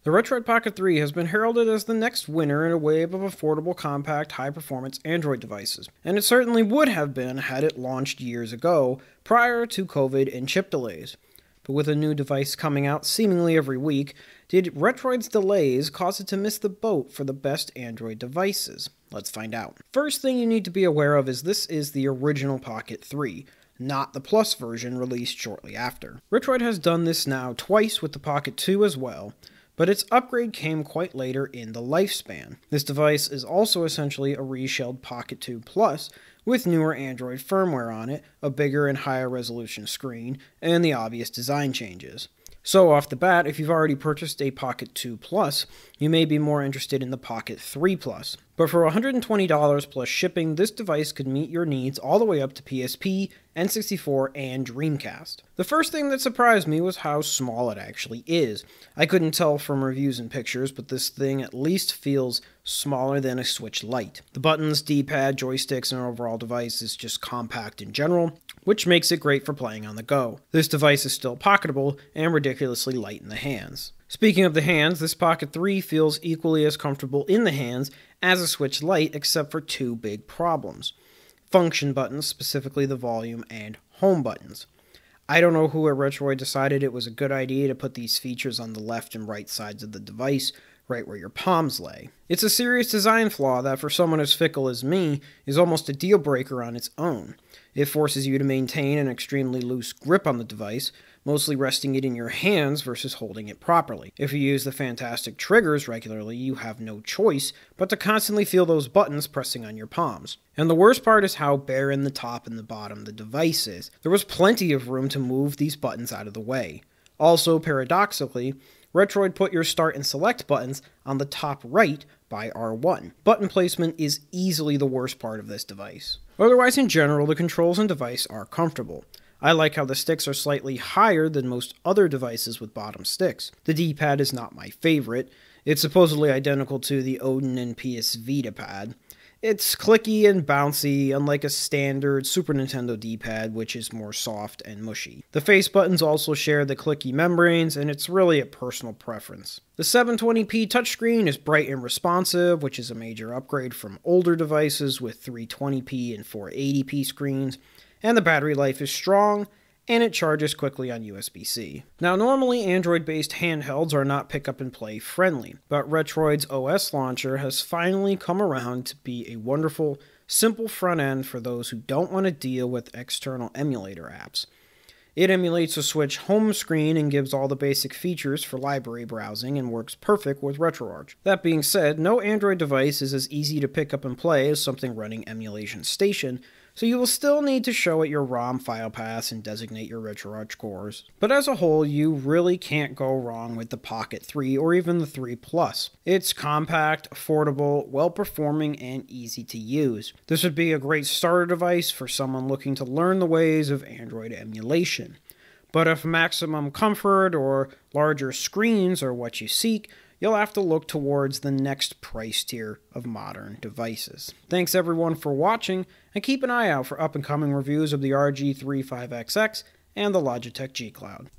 The Retroid Pocket 3 has been heralded as the next winner in a wave of affordable, compact, high-performance Android devices, and it certainly would have been had it launched years ago, prior to COVID and chip delays. But with a new device coming out seemingly every week, did Retroid's delays cause it to miss the boat for the best Android devices? Let's find out. First thing you need to be aware of is this is the original Pocket 3, not the Plus version released shortly after. Retroid has done this now twice with the Pocket 2 as well, but its upgrade came quite later in the lifespan. This device is also essentially a reshelled Pocket 2 Plus, with newer Android firmware on it, a bigger and higher resolution screen, and the obvious design changes. So off the bat, if you've already purchased a Pocket 2 Plus, you may be more interested in the Pocket 3 Plus. But for $120 plus shipping, this device could meet your needs all the way up to PSP, N64, and Dreamcast. The first thing that surprised me was how small it actually is. I couldn't tell from reviews and pictures, but this thing at least feels smaller than a Switch Lite. The buttons, D-pad, joysticks, and overall device is just compact in general, which makes it great for playing on the go. This device is still pocketable and ridiculously light in the hands. Speaking of the hands, this Pocket 3 feels equally as comfortable in the hands as a Switch Lite, except for two big problems. Function buttons, specifically the volume and home buttons. I don't know who at Retroid decided it was a good idea to put these features on the left and right sides of the device, right where your palms lay. It's a serious design flaw that for someone as fickle as me is almost a deal breaker on its own. It forces you to maintain an extremely loose grip on the device, mostly resting it in your hands versus holding it properly. If you use the fantastic triggers regularly, you have no choice but to constantly feel those buttons pressing on your palms. And the worst part is how barren the top and the bottom the device is. There was plenty of room to move these buttons out of the way. Also, paradoxically, Retroid put your start and select buttons on the top right by R1. Button placement is easily the worst part of this device. Otherwise, in general, the controls and device are comfortable. I like how the sticks are slightly higher than most other devices with bottom sticks. The D-pad is not my favorite. It's supposedly identical to the Odin and PS Vita pad. It's clicky and bouncy, unlike a standard Super Nintendo D-pad, which is more soft and mushy. The face buttons also share the clicky membranes, and it's really a personal preference. The 720p touchscreen is bright and responsive, which is a major upgrade from older devices with 320p and 480p screens, and the battery life is strong, and it charges quickly on USB-C. Now, normally Android-based handhelds are not pick-up-and-play friendly, but Retroid's OS launcher has finally come around to be a wonderful, simple front end for those who don't want to deal with external emulator apps. It emulates a Switch home screen and gives all the basic features for library browsing and works perfect with RetroArch. That being said, no Android device is as easy to pick up and play as something running Emulation Station, so you will still need to show it your ROM file paths and designate your RetroArch cores. But as a whole, you really can't go wrong with the Pocket 3 or even the 3 Plus. It's compact, affordable, well-performing, and easy to use. This would be a great starter device for someone looking to learn the ways of Android emulation. But if maximum comfort or larger screens are what you seek, you'll have to look towards the next price tier of modern devices. Thanks everyone for watching, and keep an eye out for up-and-coming reviews of the RG35XX and the Logitech G Cloud.